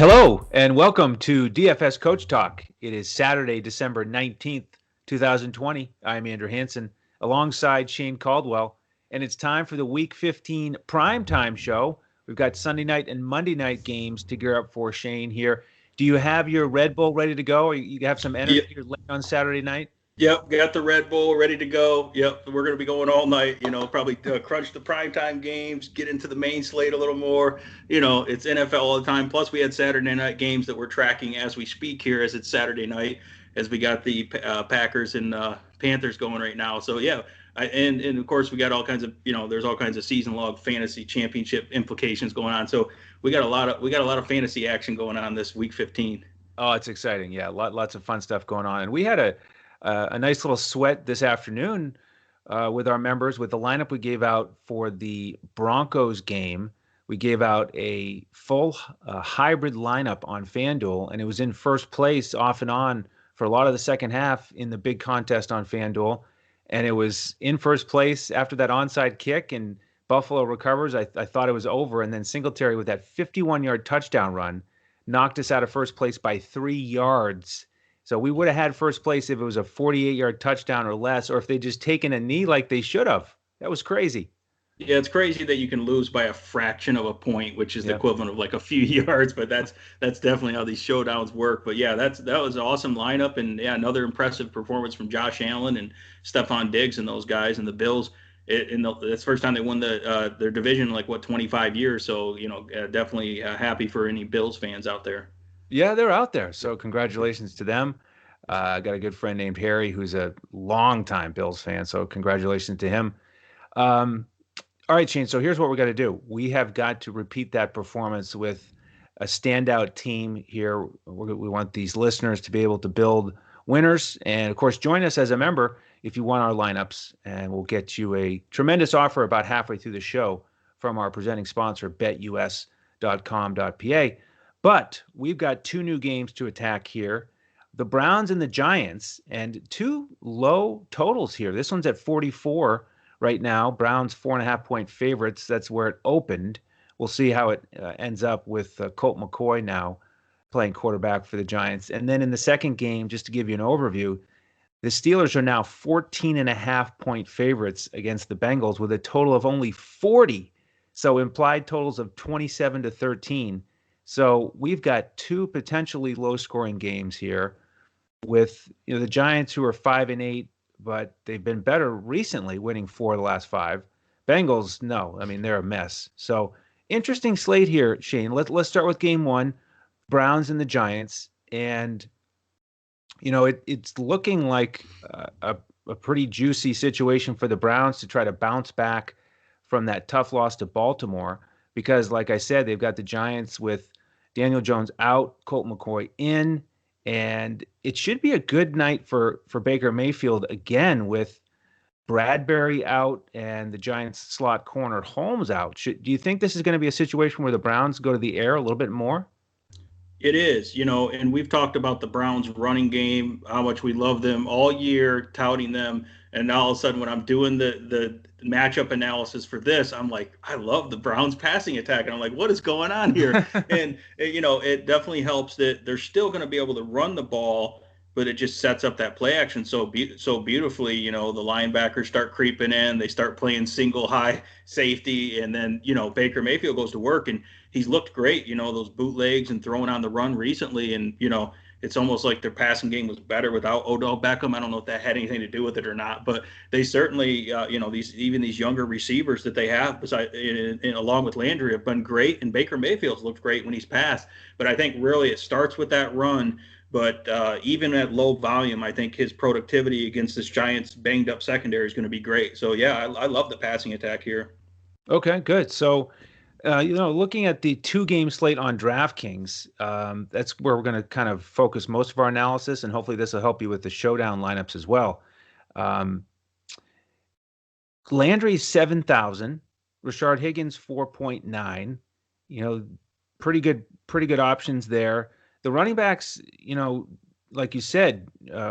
Hello, and welcome to DFS Coach Talk. It is Saturday, December 19th, 2020. I'm Andrew Hansen, alongside Shane Caldwell, and it's time for the Week 15 Primetime Show. We've got Sunday night and Monday night games to gear up for, Shane, here. Do you have your Red Bull ready to go, or you have some energy late on Saturday night? Yep, got the Red Bull ready to go. Yep, we're going to be going all night. Probably crunch the primetime games, get into the main slate a little more. It's NFL all the time. Plus, we had Saturday night games that we're tracking as we speak here, as it's Saturday night, as we got the Packers and Panthers going right now. So yeah, and of course we got all kinds of there's all kinds of season long fantasy championship implications going on. So we got a lot of fantasy action going on this week 15. Oh, it's exciting. Yeah, lots of fun stuff going on, and we had a nice little sweat this afternoon with our members with the lineup we gave out for the Broncos game. We gave out a full hybrid lineup on Fanduel, and it was in first place off and on for a lot of the second half in the big contest on Fanduel. And it was in first place after that onside kick, and Buffalo recovers. I thought it was over, and then Singletary with that 51-yard touchdown run knocked us out of first place by 3 yards. So we would have had first place if it was a 48-yard touchdown or less, or if they just taken a knee like they should have. That was crazy. Yeah, it's crazy that you can lose by a fraction of a point, which is the equivalent of like a few yards, but that's definitely how these showdowns work. But yeah, that was an awesome lineup, and yeah, another impressive performance from Josh Allen and Stephon Diggs and those guys and the Bills. That's the first time they won their division in 25 years. So definitely happy for any Bills fans out there. Yeah, they're out there. So congratulations to them. I got a good friend named Harry who's a longtime Bills fan. So congratulations to him. All right, Shane. So here's what we're going to do. We have got to repeat that performance with a standout team here. We want these listeners to be able to build winners. And of course, join us as a member if you want our lineups. And we'll get you a tremendous offer about halfway through the show from our presenting sponsor, BetUS.com.pa. But we've got two new games to attack here. The Browns and the Giants, and two low totals here. This one's at 44 right now. Browns 4.5-point favorites. That's where it opened. We'll see how it ends up with Colt McCoy now playing quarterback for the Giants. And then in the second game, just to give you an overview, the Steelers are now 14.5-point favorites against the Bengals with a total of only 40. So implied totals of 27-13. So we've got two potentially low-scoring games here with the Giants, who are 5-8, but they've been better recently, winning 4 of the last 5. Bengals, no, I mean they're a mess. So interesting slate here, Shane. Let's start with game one, Browns and the Giants, and it's looking like a pretty juicy situation for the Browns to try to bounce back from that tough loss to Baltimore. Because, like I said, they've got the Giants with Daniel Jones out, Colt McCoy in, and it should be a good night for Baker Mayfield again with Bradbury out and the Giants slot corner Holmes out. Do you think this is going to be a situation where the Browns go to the air a little bit more? It is, and we've talked about the Browns running game, how much we love them all year, touting them. And now all of a sudden when I'm doing the matchup analysis for this, I'm like, I love the Browns passing attack. And I'm like, what is going on here? And, it definitely helps that they're still going to be able to run the ball, but it just sets up that play action so beautifully. The linebackers start creeping in, they start playing single high safety, and then Baker Mayfield goes to work, and he's looked great. Those bootlegs and throwing on the run recently, and it's almost like their passing game was better without Odell Beckham. I don't know if that had anything to do with it or not, but they certainly, these younger receivers that they have, along with Landry, have been great, and Baker Mayfield's looked great when he's passed. But I think really it starts with that run. But even at low volume, I think his productivity against this Giants banged up secondary is going to be great. So yeah, I love the passing attack here. Okay, good. So, looking at the 2-game slate on Draftkings, that's where we're going to kind of focus most of our analysis, and hopefully this will help you with the showdown lineups as well. Landry's 7,000, Rashard Higgins 4.9. Pretty good options there. The running backs, like you said,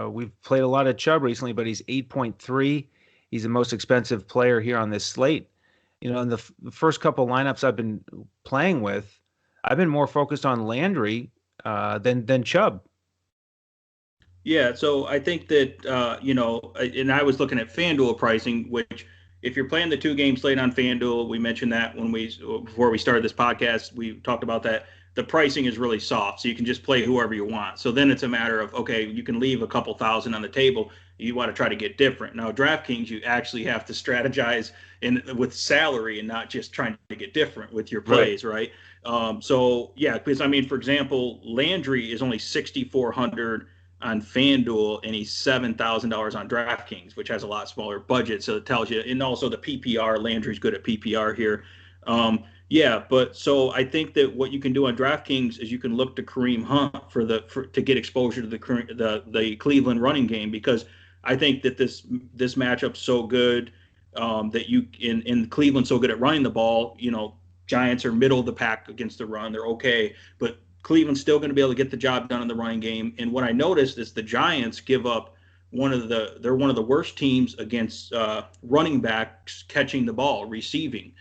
we've played a lot of Chubb recently, but he's 8.3. He's the most expensive player here on this slate. In the first couple lineups I've been playing with, I've been more focused on Landry than Chubb. Yeah, so I think that and I was looking at Fanduel pricing, which if you're playing the 2 game slate on Fanduel, we mentioned that when we before we started this podcast, we talked about that. The pricing is really soft, so you can just play whoever you want. So then it's a matter of, okay, you can leave a couple thousand on the table. You want to try to get different. Now, DraftKings, you actually have to strategize with salary and not just trying to get different with your Right. plays, right? So yeah, because I mean, for example, Landry is only 6,400 on FanDuel and he's $7,000 on DraftKings, which has a lot smaller budget. So it tells you, and also the PPR. Landry's good at PPR here. Yeah, but so I think that what you can do on DraftKings is you can look to Kareem Hunt to get exposure to the Cleveland running game, because I think that this matchup's so good, that you in Cleveland so good at running the ball. Giants are middle of the pack against the run. They're okay, but Cleveland's still going to be able to get the job done in the running game. And what I noticed is the Giants give up they're one of the worst teams against running backs catching the ball, receiving.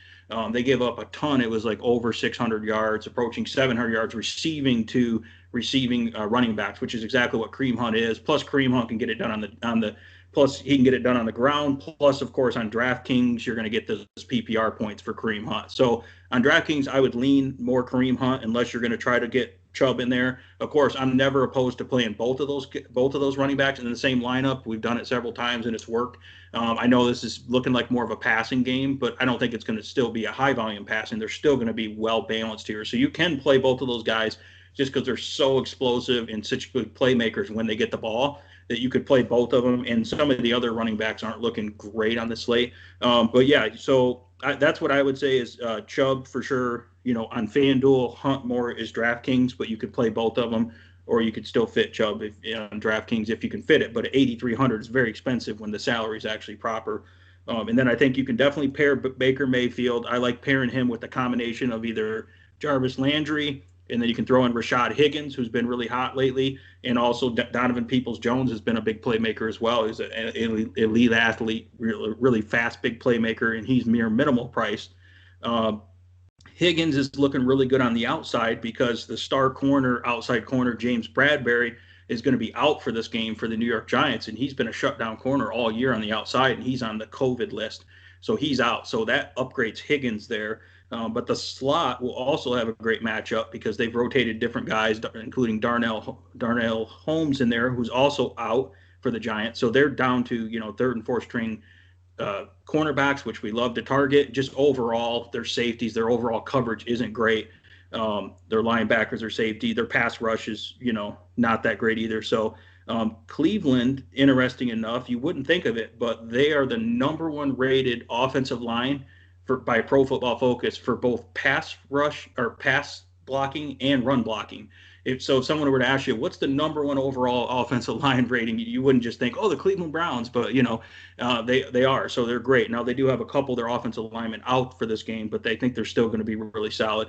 They gave up a ton. It was like over 600 yards, approaching 700 yards receiving running backs, which is exactly what Kareem Hunt is. Plus, Kareem Hunt can get it done plus he can get it done on the ground. Plus, of course, on DraftKings, you're going to get those PPR points for Kareem Hunt. So on DraftKings, I would lean more Kareem Hunt unless you're going to try to get Chubb in there. Of course, I'm never opposed to playing both of those running backs in the same lineup. We've done it several times and it's worked. I know this is looking like more of a passing game, but I don't think it's going to still be a high volume passing. They're still going to be well balanced here. So you can play both of those guys just because they're so explosive and such good playmakers when they get the ball, that you could play both of them. And some of the other running backs aren't looking great on the slate. But yeah, so that's what I would say is Chubb for sure. On FanDuel, Hunt more is DraftKings, but you could play both of them, or you could still fit Chubb on DraftKings if you can fit it. But 8,300 is very expensive when the salary is actually proper. And then I think you can definitely pair Baker Mayfield. I like pairing him with a combination of either Jarvis Landry, and then you can throw in Rashad Higgins, who's been really hot lately, and also Donovan Peoples-Jones has been a big playmaker as well. He's an elite athlete, really fast, big playmaker, and he's mere minimal priced. Higgins is looking really good on the outside because the outside corner, James Bradbury, is going to be out for this game for the New York Giants, and he's been a shutdown corner all year on the outside, and he's on the COVID list. So he's out. So that upgrades Higgins there. But the slot will also have a great matchup because they've rotated different guys, including Darnell Holmes in there, who's also out for the Giants. So they're down to, third and fourth string cornerbacks, which we love to target. Just overall, their safeties, their overall coverage isn't great. Their linebackers are safety. Their pass rush is, not that great either. So Cleveland, interesting enough, you wouldn't think of it, but they are the number one rated offensive line by Pro Football Focus for both pass rush or pass blocking and run blocking. If someone were to ask you, what's the number one overall offensive line rating, you wouldn't just think, oh, the Cleveland Browns, but they are. So they're great. Now they do have a couple of their offensive linemen out for this game, but they think they're still going to be really solid.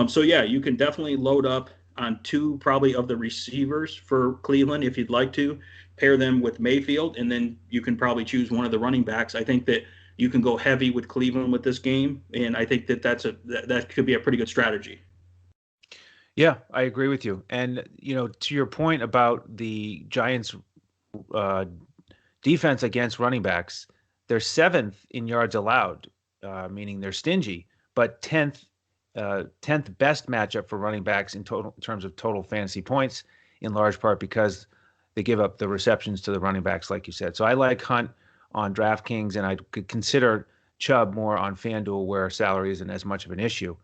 So yeah, you can definitely load up on two probably of the receivers for Cleveland if you'd like to pair them with Mayfield, and then you can probably choose one of the running backs. I think that you can go heavy with Cleveland with this game, and I think that that could be a pretty good strategy. Yeah, I agree with you. And, to your point about the Giants' defense against running backs, they're 7th in yards allowed, meaning they're stingy, but 10th best matchup for running backs in terms of total fantasy points, in large part because they give up the receptions to the running backs, like you said. So I like Hunt on DraftKings, and I could consider Chubb more on FanDuel, where salary isn't as much of an issue.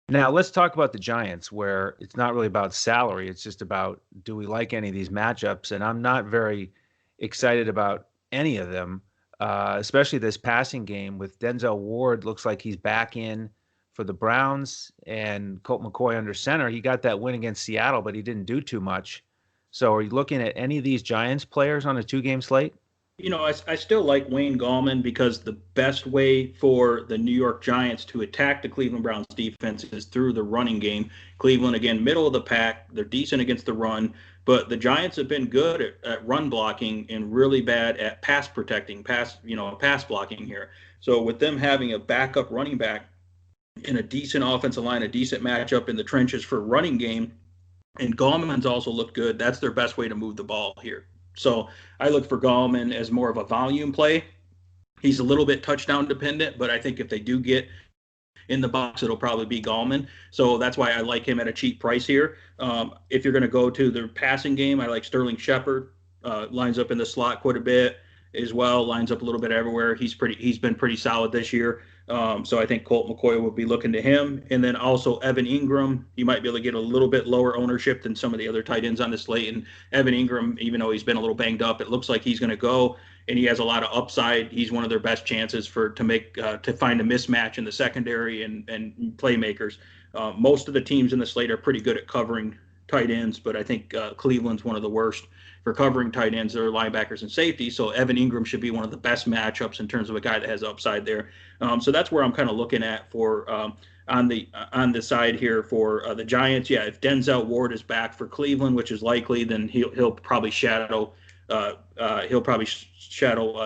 Now, let's talk about the Giants, where it's not really about salary. It's just about, do we like any of these matchups? And I'm not very excited about any of them, especially this passing game with Denzel Ward. Looks like he's back in for the Browns, and Colt McCoy under center. He got that win against Seattle, but he didn't do too much. So are you looking at any of these Giants players on a 2-game slate? I still like Wayne Gallman because the best way for the New York Giants to attack the Cleveland Browns defense is through the running game. Cleveland, again, middle of the pack. They're decent against the run, but the Giants have been good at run blocking and really bad at pass protecting, pass blocking here. So with them having a backup running back in a decent offensive line, a decent matchup in the trenches for running game. And Gallman's also looked good. That's their best way to move the ball here. So I look for Gallman as more of a volume play. He's a little bit touchdown dependent, but I think if they do get in the box, it'll probably be Gallman. So that's why I like him at a cheap price here. If you're going to go to the passing game, I like Sterling Shepard. Lines up in the slot quite a bit as well. Lines up a little bit everywhere. He's been pretty solid this year. So I think Colt McCoy will be looking to him. And then also Evan Ingram, you might be able to get a little bit lower ownership than some of the other tight ends on the slate. And Evan Ingram, even though he's been a little banged up, it looks like he's going to go, and he has a lot of upside. He's one of their best chances to find a mismatch in the secondary and playmakers. Most of the teams in the slate are pretty good at covering tight ends, but I think Cleveland's one of the worst for covering tight ends or linebackers and safeties. So Evan Ingram should be one of the best matchups in terms of a guy that has upside there. So that's where I'm kind of looking at for on the side here for the Giants. Yeah, if Denzel Ward is back for Cleveland, which is likely, then he'll probably shadow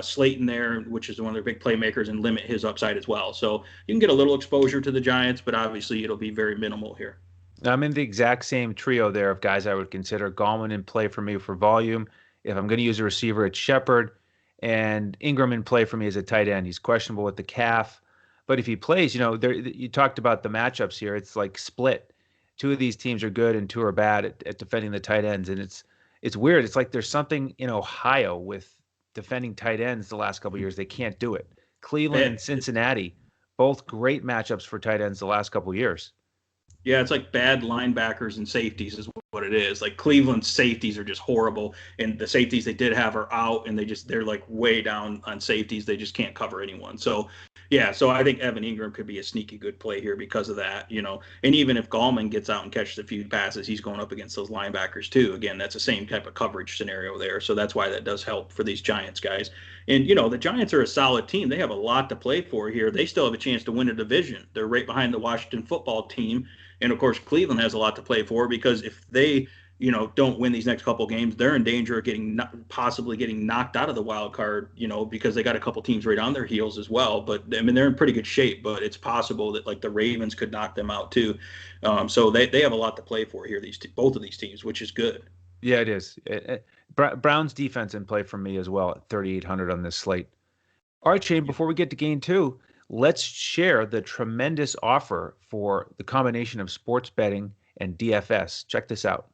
Slayton there, which is one of their big playmakers, and limit his upside as well. So you can get a little exposure to the Giants, but obviously it'll be very minimal here. I'm in the exact same trio there of guys I would consider. Gallman in play for me for volume. If I'm going to use a receiver, it's Shepard, and Ingram in play for me as a tight end. He's questionable with the calf, but if he plays, you talked about the matchups here. It's like split. Two of these teams are good and two are bad at defending the tight ends, and it's weird. It's like there's something in Ohio with defending tight ends the last couple of years. They can't do it. Cleveland and Cincinnati, both great matchups for tight ends the last couple of years. Yeah, it's like bad linebackers and safeties is what it is. Like Cleveland's safeties are just horrible, and the safeties they did have are out, and they're like way down on safeties. They just can't cover anyone. So yeah, so I think Evan Ingram could be a sneaky good play here because of that, And even if Gallman gets out and catches a few passes, he's going up against those linebackers too. Again, that's the same type of coverage scenario there. So that's why that does help for these Giants guys. And the Giants are a solid team. They have a lot to play for here. They still have a chance to win a division. They're right behind the Washington football team. And of course, Cleveland has a lot to play for, because if they, don't win these next couple games, they're in danger of possibly getting knocked out of the wild card, because they got a couple teams right on their heels as well. But I mean, they're in pretty good shape, but it's possible that like the Ravens could knock them out too. So they have a lot to play for here, both of these teams, which is good. Yeah, it is. Brown's defense in play for me as well at 3,800 on this slate. All right, Shane, before we get to game two, let's share the tremendous offer for the combination of sports betting and DFS. Check this out.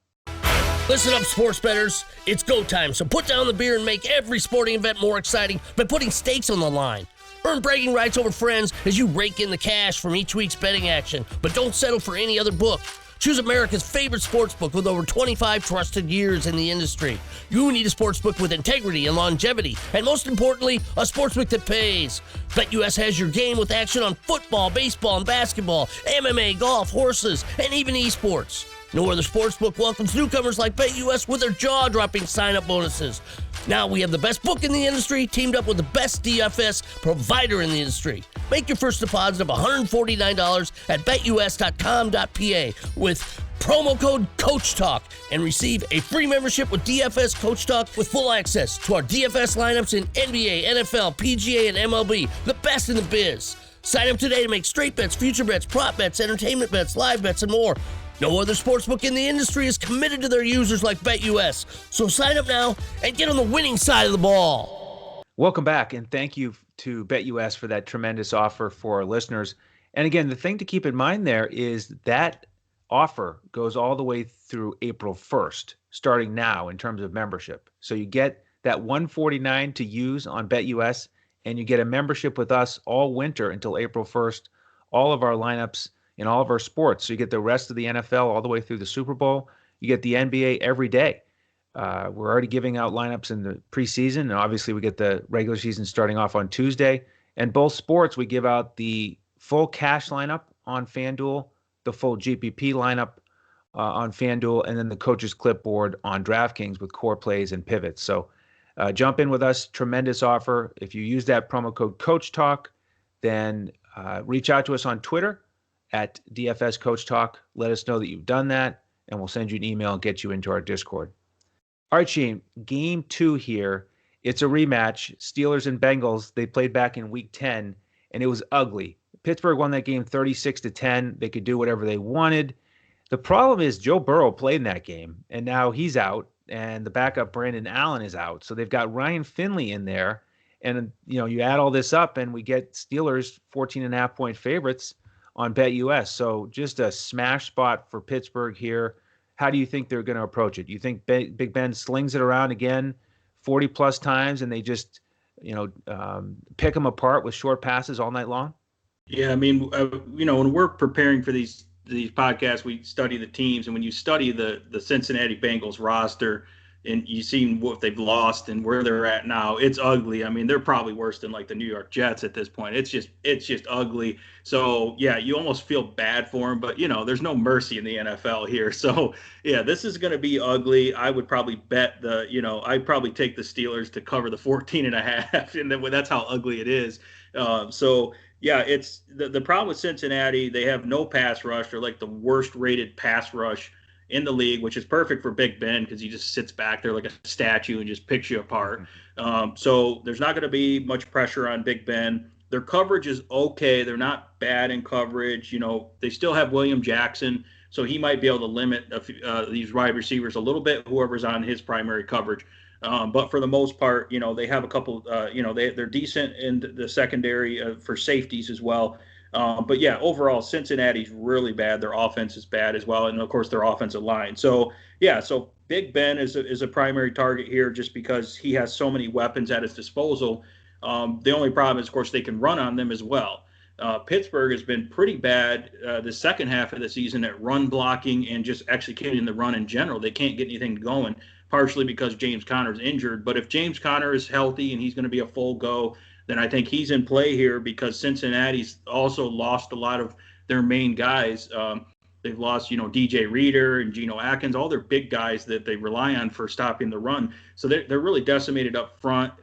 Listen up, sports bettors. It's go time, so put down the beer and make every sporting event more exciting by putting stakes on the line. Earn bragging rights over friends as you rake in the cash from each week's betting action, but don't settle for any other book. Choose America's favorite sportsbook with over 25 trusted years in the industry. You need a sportsbook with integrity and longevity, and most importantly, a sportsbook that pays. BetUS has your game with action on football, baseball, and basketball, MMA, golf, horses, and even esports. No other sportsbook welcomes newcomers like BetUS with their jaw-dropping sign-up bonuses. Now we have the best book in the industry teamed up with the best DFS provider in the industry. Make your first deposit of $149 at betus.com.pa with promo code CoachTalk and receive a free membership with DFS Coach Talk with full access to our DFS lineups in NBA, NFL, PGA, and MLB, the best in the biz. Sign up today to make straight bets, future bets, prop bets, entertainment bets, live bets, and more. No other sportsbook in the industry is committed to their users like BetUS. So sign up now and get on the winning side of the ball. Welcome back, and thank you to BetUS for that tremendous offer for our listeners. And again, the thing to keep in mind there is that offer goes all the way through April 1st, starting now in terms of membership. So you get that $149 to use on BetUS, and you get a membership with us all winter until April 1st, all of our lineups in all of our sports. So you get the rest of the NFL all the way through the Super Bowl. You get the NBA every day. We're already giving out lineups in the preseason, and obviously we get the regular season starting off on Tuesday. And both sports, we give out the full cash lineup on FanDuel, the full GPP lineup on FanDuel, and then the coach's clipboard on Draftkings with core plays and pivots. So jump in with us. Tremendous offer. If you use that promo code CoachTalk, then reach out to us on Twitter at DFS Coach Talk. Let us know that you've done that, and we'll send you an email and get you into our Discord. All right, Shane, game two here. It's a rematch. Steelers and Bengals, they played back in week 10, and it was ugly. Pittsburgh won that game 36-10. They could do whatever they wanted. The problem is Joe Burrow played in that game, and now he's out, and the backup Brandon Allen is out. So they've got Ryan Finley in there. And, you add all this up, and we get Steelers 14.5-point favorites on BetUS. So just a smash spot for Pittsburgh here. How do you think they're going to approach it? You think Big Ben slings it around again 40-plus times, and they just, pick them apart with short passes all night long? Yeah, I mean, when we're preparing for these podcasts, we study the teams, and when you study the Cincinnati Bengals roster and you see what they've lost and where they're at now, it's ugly. I mean, they're probably worse than like the New York Jets at this point. It's just ugly. So yeah, you almost feel bad for them, but there's no mercy in the NFL here. So yeah, this is going to be ugly. I would probably bet I'd probably take the Steelers to cover the 14.5, and then that's how ugly it is. So yeah, it's the problem with Cincinnati. They have no pass rush. They're like the worst rated pass rush in the league, which is perfect for Big Ben because he just sits back there like a statue and just picks you apart. So there's not going to be much pressure on Big Ben. Their coverage is okay. They're not bad in coverage. They still have William Jackson, so he might be able to limit these wide receivers a little bit, whoever's on his primary coverage. But for the most part, they have a couple, they're decent in the secondary for safeties as well. But yeah, overall, Cincinnati's really bad. Their offense is bad as well. And of course, their offensive line. So yeah, so Big Ben is a primary target here just because he has so many weapons at his disposal. The only problem is, of course, they can run on them as well. Pittsburgh has been pretty bad the second half of the season at run blocking and just executing the run in general. They can't get anything going, partially because James Conner's injured. But if James Conner is healthy and he's going to be a full go, then I think he's in play here because Cincinnati's also lost a lot of their main guys. They've lost, DJ Reader and Geno Atkins, all their big guys that they rely on for stopping the run. So they're really decimated up front.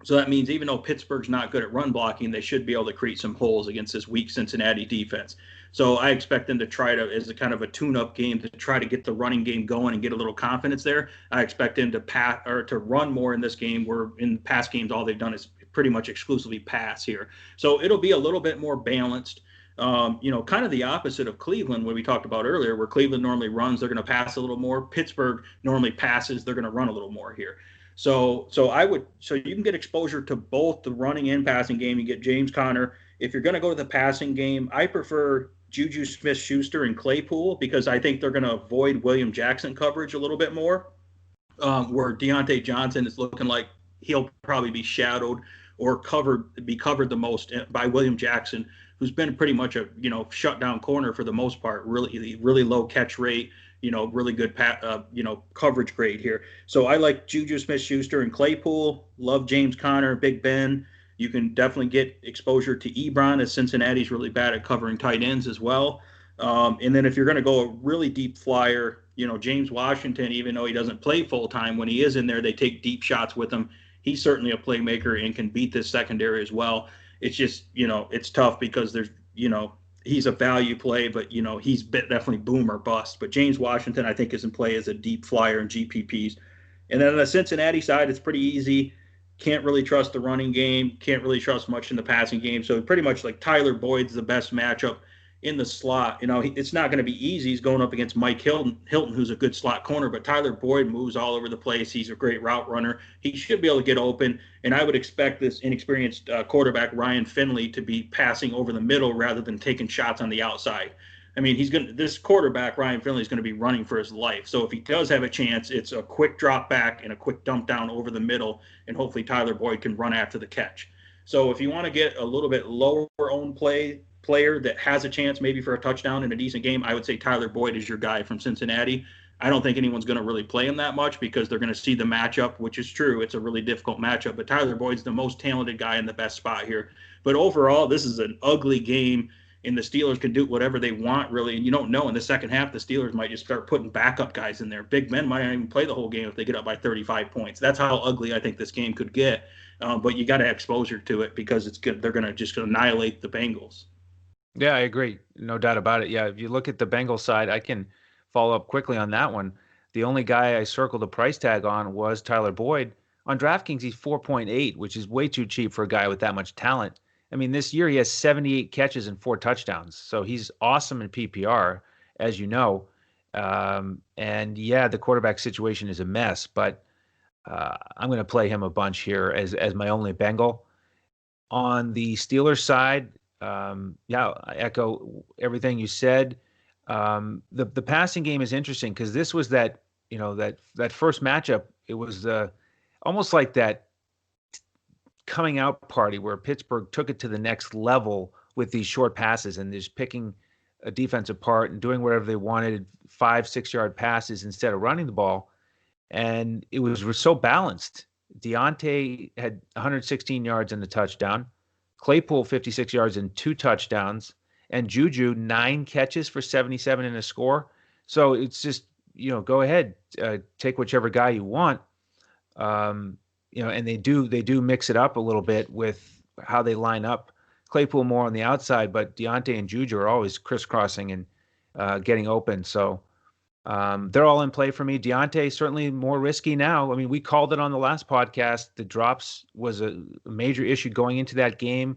So that means even though Pittsburgh's not good at run blocking, they should be able to create some holes against this weak Cincinnati defense. So I expect them to try to, as a kind of a tune-up game, to try to get the running game going and get a little confidence there. I expect them to pass or to run more in this game, where in past games all they've done is pretty much exclusively pass here. So it'll be a little bit more balanced. Kind of the opposite of Cleveland, what we talked about earlier, where Cleveland normally runs, they're going to pass a little more. Pittsburgh normally passes, they're going to run a little more here. So you can get exposure to both the running and passing game. You get James Conner. If you're going to go to the passing game, I prefer Juju Smith-Schuster and Claypool because I think they're going to avoid William Jackson coverage a little bit more, where Deontay Johnson is looking like he'll probably be shadowed or be covered the most by William Jackson, who's been pretty much a shutdown corner for the most part. Really low catch rate, really good coverage grade here. So I like Juju Smith-Schuster and Claypool. Love James Conner, Big Ben. You can definitely get exposure to Ebron, as Cincinnati's really bad at covering tight ends as well. And then if you're going to go a really deep flyer, James Washington, even though he doesn't play full time, when he is in there, they take deep shots with him. He's certainly a playmaker and can beat this secondary as well. It's just, it's tough because there's, he's a value play, but, he's definitely boom or bust. But James Washington, I think, is in play as a deep flyer in GPPs. And then on the Cincinnati side, it's pretty easy. Can't really trust the running game. Can't really trust much in the passing game. So pretty much like Tyler Boyd's the best matchup in the slot. It's not going to be easy. He's going up against Mike Hilton, who's a good slot corner, but Tyler Boyd moves all over the place. He's a great route runner. He should be able to get open, and I would expect this inexperienced quarterback, Ryan Finley, to be passing over the middle rather than taking shots on the outside. I mean, this quarterback, Ryan Finley, is going to be running for his life. So if he does have a chance, it's a quick drop back and a quick dump down over the middle, and hopefully Tyler Boyd can run after the catch. So if you want to get a little bit lower owned player that has a chance maybe for a touchdown in a decent game, I would say Tyler Boyd is your guy from Cincinnati. I don't think anyone's going to really play him that much because they're going to see the matchup, which is true. It's a really difficult matchup, but Tyler Boyd's the most talented guy in the best spot here. But overall, this is an ugly game, and the Steelers can do whatever they want, really. And you don't know. In the second half, the Steelers might just start putting backup guys in there. Big Ben might not even play the whole game if they get up by 35 points. That's how ugly I think this game could get. But you got to have exposure to it because it's good. They're going to just annihilate the Bengals. Yeah, I agree. No doubt about it. Yeah, if you look at the Bengals side, I can follow up quickly on that one. The only guy I circled a price tag on was Tyler Boyd. On DraftKings, he's 4.8, which is way too cheap for a guy with that much talent. I mean, this year he has 78 catches and 4 touchdowns. So he's awesome in PPR, as you know. And yeah, the quarterback situation is a mess, but I'm going to play him a bunch here as my only Bengal. On the Steelers side, yeah, I echo everything you said. The passing game is interesting because this was that that first matchup. It was almost like that coming out party where Pittsburgh took it to the next level with these short passes and just picking a defense apart and doing whatever they wanted, 5-6 yard passes instead of running the ball. And it was so balanced. Deontay had 116 yards and a touchdown. Claypool 56 yards and 2 touchdowns. And Juju 9 catches for 77 and a score. So it's just, go ahead, take whichever guy you want. And they do mix it up a little bit with how they line up. Claypool more on the outside, but Deontay and Juju are always crisscrossing and getting open. So they're all in play for me. Deontay certainly more risky now. I mean, we called it on the last podcast. The drops was a major issue going into that game.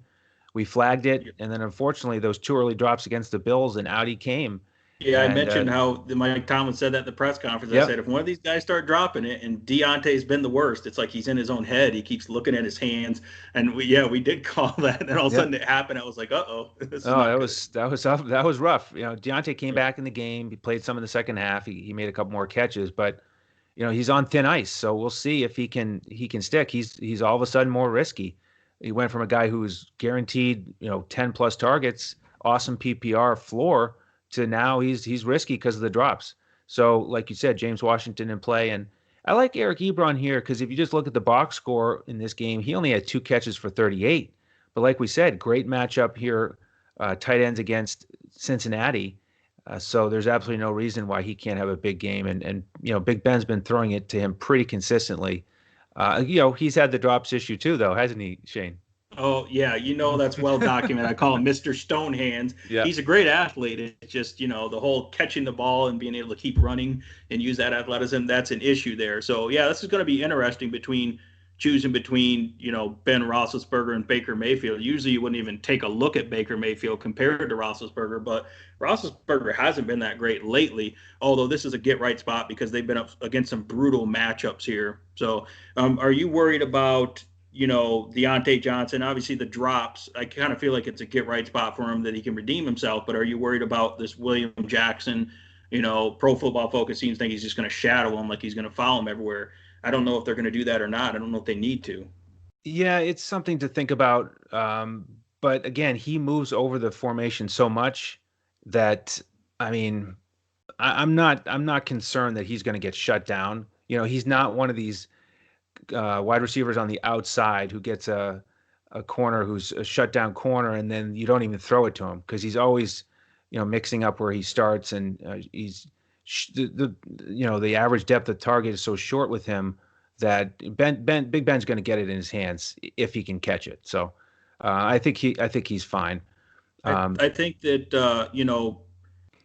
We flagged it, and then unfortunately, those 2 early drops against the Bills, and out he came. Yeah, I mentioned how Mike Tomlin said that at the press conference. I said, if one of these guys start dropping it, and Deontay's been the worst, it's like he's in his own head. He keeps looking at his hands, and we did call that. And all of a sudden it happened. I was like, uh-oh. That was rough. Deontay came back in the game. He played some in the second half. He made a couple more catches, but he's on thin ice. So we'll see if he can stick. He's all of a sudden more risky. He went from a guy who was guaranteed 10 plus targets, awesome PPR floor, to now he's risky because of the drops. So, like you said, James Washington in play. And I like Eric Ebron here because if you just look at the box score in this game, he only had 2 catches for 38. But like we said, great matchup here, tight ends against Cincinnati. So there's absolutely no reason why he can't have a big game. And Big Ben's been throwing it to him pretty consistently. He's had the drops issue too, though, hasn't he, Shane? Oh, yeah. That's well documented. I call him Mr. Stonehands. Yeah. He's a great athlete. It's just, the whole catching the ball and being able to keep running and use that athleticism, that's an issue there. So, yeah, this is going to be interesting choosing between, Ben Roethlisberger and Baker Mayfield. Usually you wouldn't even take a look at Baker Mayfield compared to Roethlisberger, but Roethlisberger hasn't been that great lately, although this is a get-right spot because they've been up against some brutal matchups here. So are you worried about Deontay Johnson? Obviously the drops, I kind of feel like it's a get right spot for him that he can redeem himself, but are you worried about this William Jackson? Pro Football Focus seems to think he's just going to shadow him, like he's going to follow him everywhere. I don't know if they're going to do that or not. I don't know if they need to. Yeah, it's something to think about. But again, he moves over the formation so much that, I mean, I'm not concerned that he's going to get shut down. He's not one of these wide receivers on the outside who gets a corner who's a shutdown corner, and then you don't even throw it to him because he's always, mixing up where he starts, and he's the average depth of target is so short with him that Big Ben's going to get it in his hands if he can catch it. So I think he's fine. I think that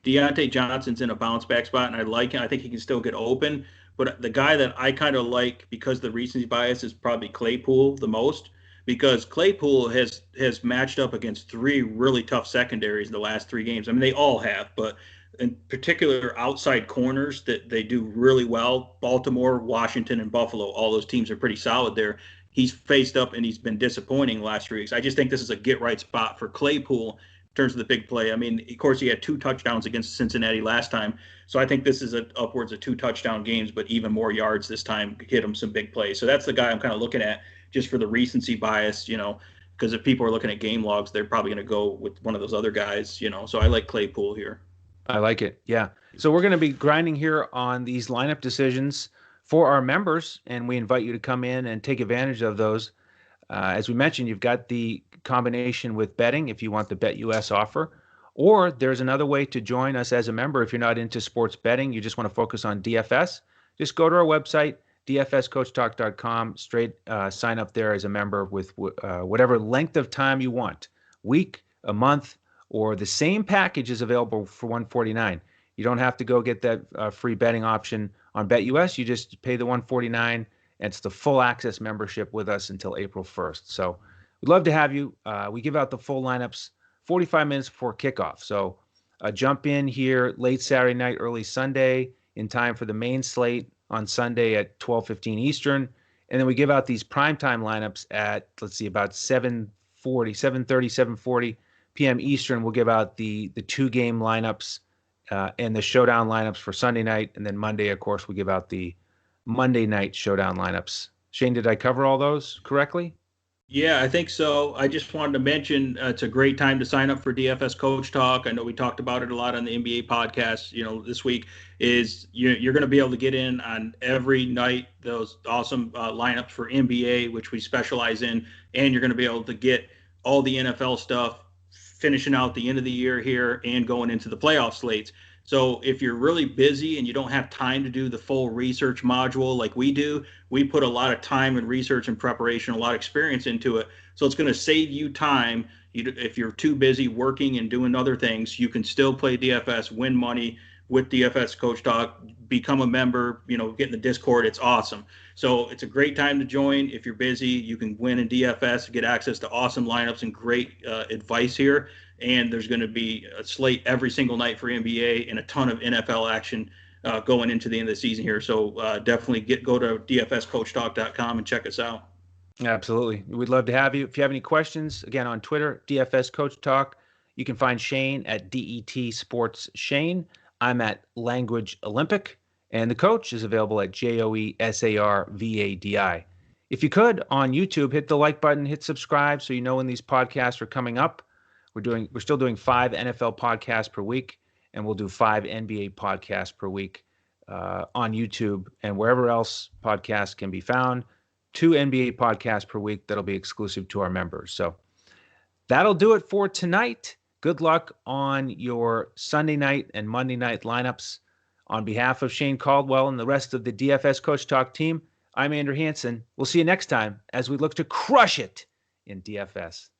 Deontay Johnson's in a bounce back spot, and I like him. I think he can still get open. But the guy that I kind of like because the recency bias is probably Claypool the most, because Claypool has matched up against 3 really tough secondaries in the last 3 games. I mean, they all have, but in particular outside corners that they do really well. Baltimore, Washington, and Buffalo, all those teams are pretty solid there. He's faced up and he's been disappointing the last 3 weeks. I just think this is a get-right spot for Claypool in terms of the big play. I mean, of course, he had 2 touchdowns against Cincinnati last time. So I think this is upwards of 2 touchdown games, but even more yards this time, hit him some big plays. So that's the guy I'm kind of looking at just for the recency bias, because if people are looking at game logs, they're probably going to go with one of those other guys, So I like Claypool here. I like it. Yeah. So we're going to be grinding here on these lineup decisions for our members, and we invite you to come in and take advantage of those. As we mentioned, you've got the combination with betting if you want the BetUS offer, or there's another way to join us as a member if you're not into sports betting. You just want to focus on DFS. Just go to our website, dfscoachtalk.com, straight sign up there as a member with whatever length of time you want, week, a month, or the same package is available for $149. You don't have to go get that free betting option on BetUS. You just pay the $149, and it's the full access membership with us until April 1st. So We'd love to have you. We give out the full lineups 45 minutes before kickoff. So jump in here late Saturday night, early Sunday in time for the main slate on Sunday at 12:15 Eastern. And then we give out these primetime lineups at, let's see, about 7:40 p.m. Eastern. We'll give out the two-game lineups and the showdown lineups for Sunday night. And then Monday, of course, we give out the Monday night showdown lineups. Shane, did I cover all those correctly? Yeah, I think so. I just wanted to mention it's a great time to sign up for DFS Coach Talk. I know we talked about it a lot on the NBA podcast. This week is you're going to be able to get in on every night those awesome lineups for NBA, which we specialize in, and you're going to be able to get all the NFL stuff, finishing out the end of the year here and going into the playoff slates. So if you're really busy and you don't have time to do the full research module like we do, we put a lot of time and research and preparation, a lot of experience into it. So it's going to save you time. If you're too busy working and doing other things, you can still play DFS, win money with DFS Coach Talk, become a member, get in the Discord. It's awesome. So it's a great time to join. If you're busy, you can win in DFS, get access to awesome lineups and great advice here. And there's going to be a slate every single night for NBA and a ton of NFL action going into the end of the season here. So definitely go to dfscoachtalk.com and check us out. Absolutely. We'd love to have you. If you have any questions, again, on Twitter, DFS Coach Talk. You can find Shane at DET Sports Shane. I'm at Language Olympic. And the coach is available at JOESARVADI. If you could, on YouTube, hit the like button, hit subscribe so you know when these podcasts are coming up. We're still doing 5 NFL podcasts per week, and we'll do 5 NBA podcasts per week on YouTube and wherever else podcasts can be found. 2 NBA podcasts per week that'll be exclusive to our members. So that'll do it for tonight. Good luck on your Sunday night and Monday night lineups. On behalf of Shane Caldwell and the rest of the DFS Coach Talk team, I'm Andrew Hansen. We'll see you next time as we look to crush it in DFS.